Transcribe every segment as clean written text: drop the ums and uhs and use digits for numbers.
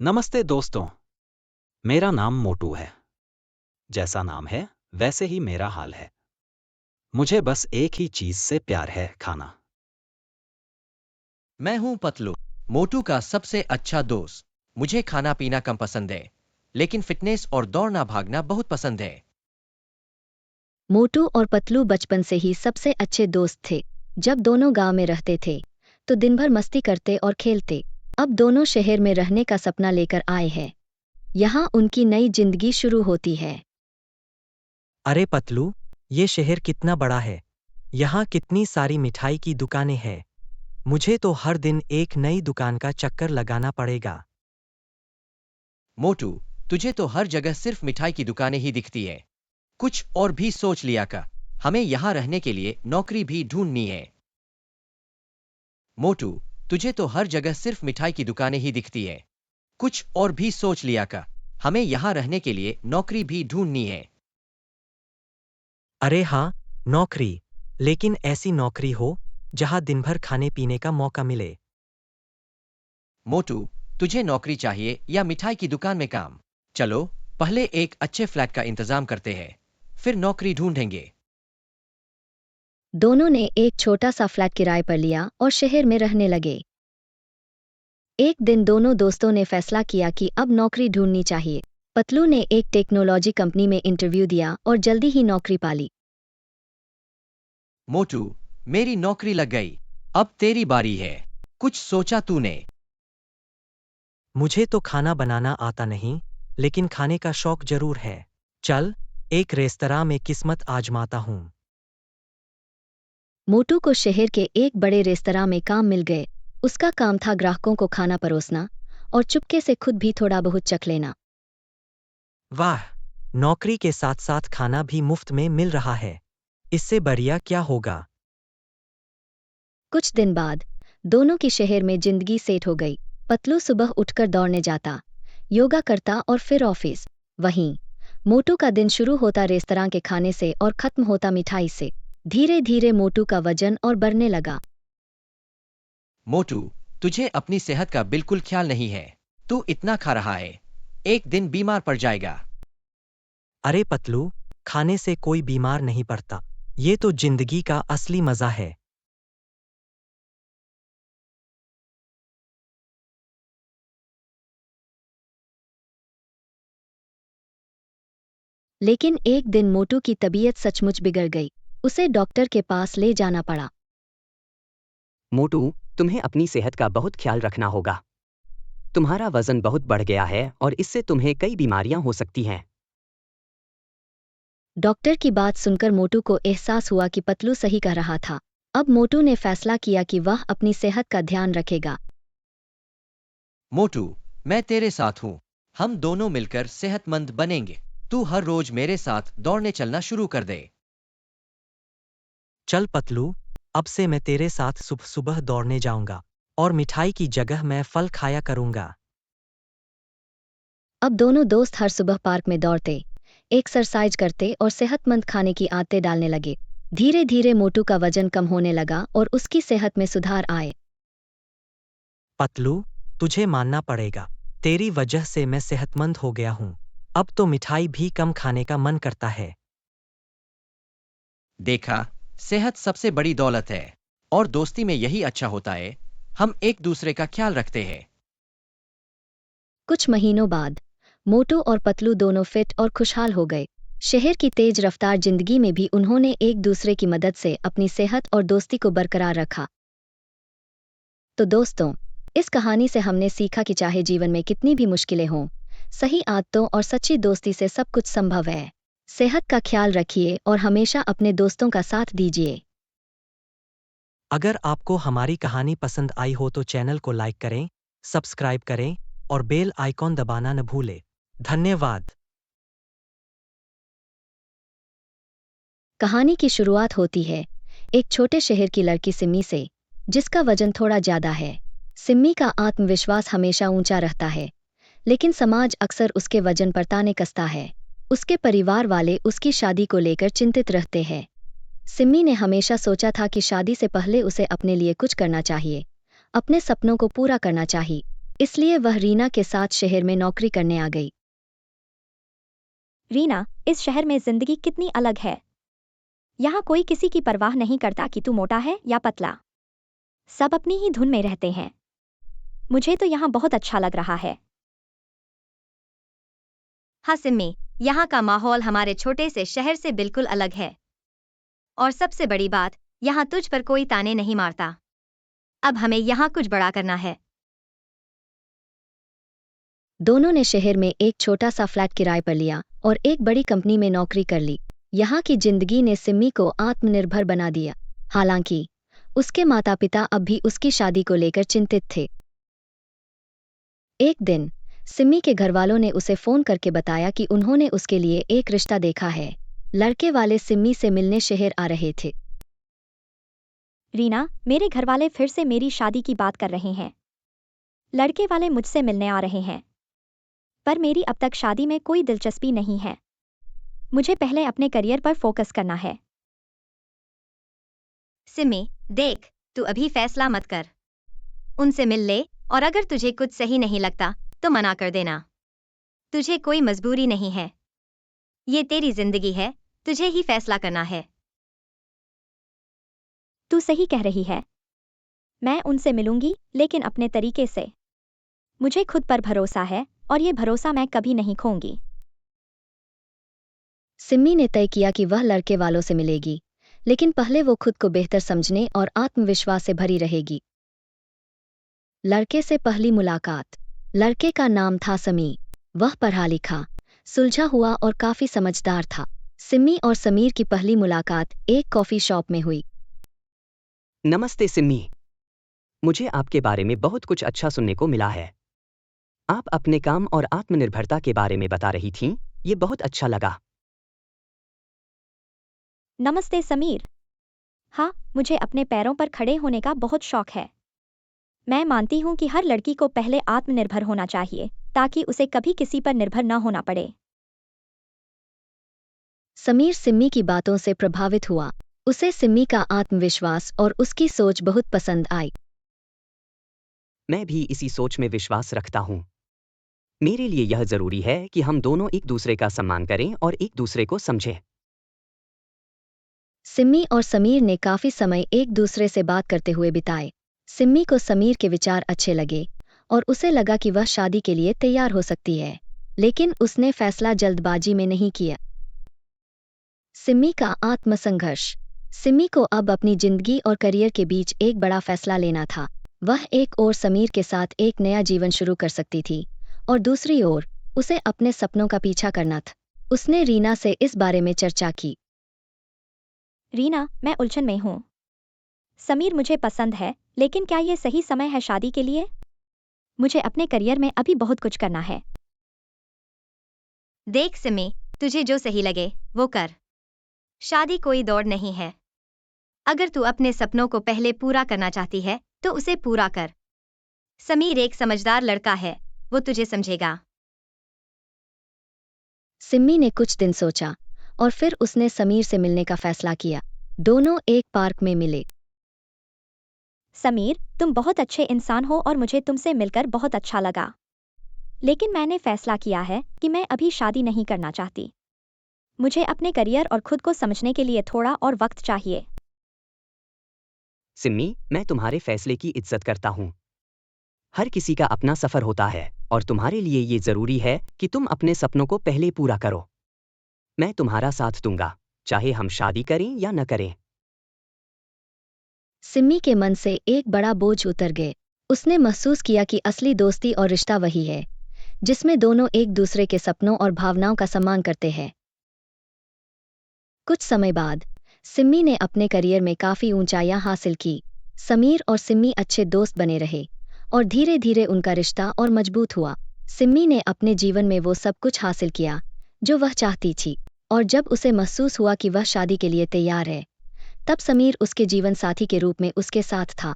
नमस्ते दोस्तों, मेरा नाम मोटू है। जैसा नाम है वैसे ही मेरा हाल है। मुझे बस एक ही चीज से प्यार है, खाना। मैं हूं पतलू, मोटू का सबसे अच्छा दोस्त। मुझे खाना पीना कम पसंद है, लेकिन फिटनेस और दौड़ना भागना बहुत पसंद है। मोटू और पतलू बचपन से ही सबसे अच्छे दोस्त थे। जब दोनों गांव में रहते थे तो दिन भर मस्ती करते और खेलते। अब दोनों शहर में रहने का सपना लेकर आए हैं। यहाँ उनकी नई जिंदगी शुरू होती है। अरे पतलू, ये शहर कितना बड़ा है। यहाँ कितनी सारी मिठाई की दुकानें हैं। मुझे तो हर दिन एक नई दुकान का चक्कर लगाना पड़ेगा। मोटू, तुझे तो हर जगह सिर्फ मिठाई की दुकानें ही दिखती है। कुछ और भी सोच लिया कर। हमें यहाँ रहने के लिए नौकरी भी ढूंढनी है। मोटू, तुझे तो हर जगह सिर्फ मिठाई की दुकानें ही दिखती है। कुछ और भी सोच लिया कर। हमें यहाँ रहने के लिए नौकरी भी ढूंढनी है। अरे हाँ, नौकरी। लेकिन ऐसी नौकरी हो जहाँ दिन भर खाने पीने का मौका मिले। मोटू, तुझे नौकरी चाहिए या मिठाई की दुकान में काम? चलो, पहले एक अच्छे फ्लैट का इंतजाम करते हैं, फिर नौकरी ढूंढेंगे। दोनों ने एक छोटा सा फ्लैट किराए पर लिया और शहर में रहने लगे। एक दिन दोनों दोस्तों ने फैसला किया कि अब नौकरी ढूंढनी चाहिए। पतलू ने एक टेक्नोलॉजी कंपनी में इंटरव्यू दिया और जल्दी ही नौकरी पाली। मोटू, मेरी नौकरी लग गई। अब तेरी बारी है। कुछ सोचा तूने? मुझे तो खाना बनाना आता नहीं, लेकिन खाने का शौक जरूर है। चल, एक रेस्तरां में किस्मत आजमाता हूँ। मोटू को शहर के एक बड़े रेस्तरां में काम मिल गए। उसका काम था ग्राहकों को खाना परोसना और चुपके से खुद भी थोड़ा बहुत चख लेना। वाह, नौकरी के साथ साथ खाना भी मुफ्त में मिल रहा है। इससे बढ़िया क्या होगा। कुछ दिन बाद दोनों की शहर में जिंदगी सेट हो गई। पतलू सुबह उठकर दौड़ने जाता, योगा करता और फिर ऑफिस। वहीं मोटू का दिन शुरू होता रेस्तरां के खाने से और खत्म होता मिठाई से। धीरे धीरे मोटू का वजन और बढ़ने लगा। मोटू, तुझे अपनी सेहत का बिल्कुल ख्याल नहीं है। तू इतना खा रहा है, एक दिन बीमार पड़ जाएगा। अरे पतलू, खाने से कोई बीमार नहीं पड़ता। ये तो जिंदगी का असली मजा है। लेकिन एक दिन मोटू की तबीयत सचमुच बिगड़ गई। उसे डॉक्टर के पास ले जाना पड़ा। मोटू, तुम्हें अपनी सेहत का बहुत ख्याल रखना होगा। तुम्हारा वजन बहुत बढ़ गया है और इससे तुम्हें कई बीमारियां हो सकती हैं। डॉक्टर की बात सुनकर मोटू को एहसास हुआ कि पतलू सही कह रहा था। अब मोटू ने फैसला किया कि वह अपनी सेहत का ध्यान रखेगा। मोटू, मैं तेरे साथ हूँ। हम दोनों मिलकर सेहतमंद बनेंगे। तू हर रोज मेरे साथ दौड़ने चलना शुरू कर दे। चल पतलू, अब से मैं तेरे साथ सुबह सुबह दौड़ने जाऊंगा और मिठाई की जगह मैं फल खाया करूंगा। अब दोनों दोस्त हर सुबह पार्क में दौड़ते, एक्सरसाइज करते और सेहतमंद खाने की आदतें डालने लगे। धीरे धीरे मोटू का वजन कम होने लगा और उसकी सेहत में सुधार आए। पतलू, तुझे मानना पड़ेगा, तेरी वजह से मैं सेहतमंद हो गया हूँ। अब तो मिठाई भी कम खाने का मन करता है। देखा, सेहत सबसे बड़ी दौलत है और दोस्ती में यही अच्छा होता है। हम एक दूसरे का ख्याल रखते हैं। कुछ महीनों बाद मोटू और पतलू दोनों फिट और खुशहाल हो गए। शहर की तेज रफ्तार जिंदगी में भी उन्होंने एक दूसरे की मदद से अपनी सेहत और दोस्ती को बरकरार रखा। तो दोस्तों, इस कहानी से हमने सीखा कि चाहे जीवन में कितनी भी मुश्किलें हों, सही आदतों और सच्ची दोस्ती से सब कुछ संभव है। सेहत का ख्याल रखिए और हमेशा अपने दोस्तों का साथ दीजिए। अगर आपको हमारी कहानी पसंद आई हो तो चैनल को लाइक करें, सब्सक्राइब करें और बेल आइकॉन दबाना न भूलें। धन्यवाद। कहानी की शुरुआत होती है एक छोटे शहर की लड़की सिम्मी से, जिसका वजन थोड़ा ज्यादा है। सिम्मी का आत्मविश्वास हमेशा ऊंचा रहता है, लेकिन समाज अक्सर उसके वजन पर ताने कसता है। उसके परिवार वाले उसकी शादी को लेकर चिंतित रहते हैं। सिम्मी ने हमेशा सोचा था कि शादी से पहले उसे अपने लिए कुछ करना चाहिए, अपने सपनों को पूरा करना चाहिए। इसलिए वह रीना के साथ शहर में नौकरी करने आ गई। रीना, इस शहर में जिंदगी कितनी अलग है। यहाँ कोई किसी की परवाह नहीं करता कि तू मोटा है या पतला। सब अपनी ही धुन में रहते हैं। मुझे तो यहाँ बहुत अच्छा लग रहा है। हाँ सिम्मी, यहाँ का माहौल हमारे छोटे से शहर से बिल्कुल अलग है। और सबसे बड़ी बात, यहाँ तुझ पर कोई ताने नहीं मारता। अब हमें यहाँ कुछ बड़ा करना है। दोनों ने शहर में एक छोटा सा फ्लैट किराए पर लिया और एक बड़ी कंपनी में नौकरी कर ली। यहाँ की जिंदगी ने सिम्मी को आत्मनिर्भर बना दिया। हालांकि उसके माता पिता अब भी उसकी शादी को लेकर चिंतित थे। एक दिन सिम्मी के घरवालों ने उसे फोन करके बताया कि उन्होंने उसके लिए एक रिश्ता देखा है। लड़के वाले सिम्मी से मिलने शहर आ रहे थे। रीना, मेरे घरवाले फिर से मेरी शादी की बात कर रहे हैं। लड़के वाले मुझसे मिलने आ रहे हैं, पर मेरी अब तक शादी में कोई दिलचस्पी नहीं है। मुझे पहले अपने करियर पर फोकस करना है। सिम्मी, देख, तू अभी फैसला मत कर। उनसे मिल ले और अगर तुझे कुछ सही नहीं लगता तो मना कर देना। तुझे कोई मजबूरी नहीं है। ये तेरी जिंदगी है, तुझे ही फैसला करना है। तू सही कह रही है। मैं उनसे मिलूंगी, लेकिन अपने तरीके से। मुझे खुद पर भरोसा है और ये भरोसा मैं कभी नहीं खोऊंगी। सिम्मी ने तय किया कि वह लड़के वालों से मिलेगी, लेकिन पहले वो खुद को बेहतर समझने और आत्मविश्वास से भरी रहेगी। लड़के से पहली मुलाकात। लड़के का नाम था समीर। वह पढ़ा लिखा, सुलझा हुआ और काफी समझदार था। सिम्मी और समीर की पहली मुलाकात एक कॉफी शॉप में हुई। नमस्ते सिम्मी, मुझे आपके बारे में बहुत कुछ अच्छा सुनने को मिला है। आप अपने काम और आत्मनिर्भरता के बारे में बता रही थीं, ये बहुत अच्छा लगा। नमस्ते समीर। हाँ, मुझे अपने पैरों पर खड़े होने का बहुत शौक है। मैं मानती हूँ कि हर लड़की को पहले आत्मनिर्भर होना चाहिए, ताकि उसे कभी किसी पर निर्भर न होना पड़े। समीर सिम्मी की बातों से प्रभावित हुआ। उसे सिम्मी का आत्मविश्वास और उसकी सोच बहुत पसंद आई। मैं भी इसी सोच में विश्वास रखता हूँ। मेरे लिए यह जरूरी है कि हम दोनों एक दूसरे का सम्मान करें और एक दूसरे को समझें। सिम्मी और समीर ने काफी समय एक दूसरे से बात करते हुए बिताए। सिम्मी को समीर के विचार अच्छे लगे और उसे लगा कि वह शादी के लिए तैयार हो सकती है, लेकिन उसने फैसला जल्दबाजी में नहीं किया। सिम्मी का आत्मसंघर्ष। सिम्मी को अब अपनी जिंदगी और करियर के बीच एक बड़ा फैसला लेना था। वह एक ओर समीर के साथ एक नया जीवन शुरू कर सकती थी और दूसरी ओर उसे अपने सपनों का पीछा करना था। उसने रीना से इस बारे में चर्चा की। रीना, मैं उलझन में हूँ। समीर मुझे पसंद है, लेकिन क्या ये सही समय है शादी के लिए? मुझे अपने करियर में अभी बहुत कुछ करना है। देख सिम्मी, तुझे जो सही लगे वो कर। शादी कोई दौड़ नहीं है। अगर तू अपने सपनों को पहले पूरा करना चाहती है तो उसे पूरा कर। समीर एक समझदार लड़का है, वो तुझे समझेगा। सिम्मी ने कुछ दिन सोचा और फिर उसने समीर से मिलने का फैसला किया। दोनों एक पार्क में मिले। समीर, तुम बहुत अच्छे इंसान हो और मुझे तुमसे मिलकर बहुत अच्छा लगा। लेकिन मैंने फैसला किया है कि मैं अभी शादी नहीं करना चाहती। मुझे अपने करियर और खुद को समझने के लिए थोड़ा और वक्त चाहिए। सिम्मी, मैं तुम्हारे फैसले की इज्जत करता हूँ। हर किसी का अपना सफर होता है और तुम्हारे लिए ये जरूरी है कि तुम अपने सपनों को पहले पूरा करो। मैं तुम्हारा साथ दूंगा, चाहे हम शादी करें या न करें। सिम्मी के मन से एक बड़ा बोझ उतर गए। उसने महसूस किया कि असली दोस्ती और रिश्ता वही है जिसमें दोनों एक दूसरे के सपनों और भावनाओं का सम्मान करते हैं। कुछ समय बाद सिम्मी ने अपने करियर में काफी ऊंचाइयां हासिल की। समीर और सिम्मी अच्छे दोस्त बने रहे और धीरे धीरे उनका रिश्ता और मजबूत हुआ। सिम्मी ने अपने जीवन में वो सब कुछ हासिल किया जो वह चाहती थी, और जब उसे महसूस हुआ कि वह शादी के लिए तैयार है, तब समीर उसके जीवन साथी के रूप में उसके साथ था।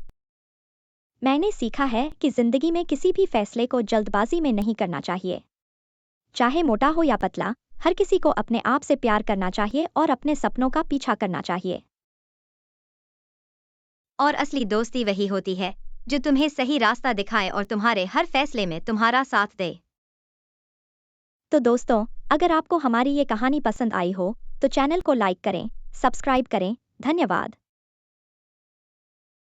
मैंने सीखा है कि जिंदगी में किसी भी फैसले को जल्दबाजी में नहीं करना चाहिए। चाहे मोटा हो या पतला, हर किसी को अपने आप से प्यार करना चाहिए और अपने सपनों का पीछा करना चाहिए। और असली दोस्ती वही होती है जो तुम्हें सही रास्ता दिखाए और तुम्हारे हर फैसले में तुम्हारा साथ दे। तो दोस्तों, अगर आपको हमारी ये कहानी पसंद आई हो तो चैनल को लाइक करें, सब्सक्राइब करें। धन्यवाद।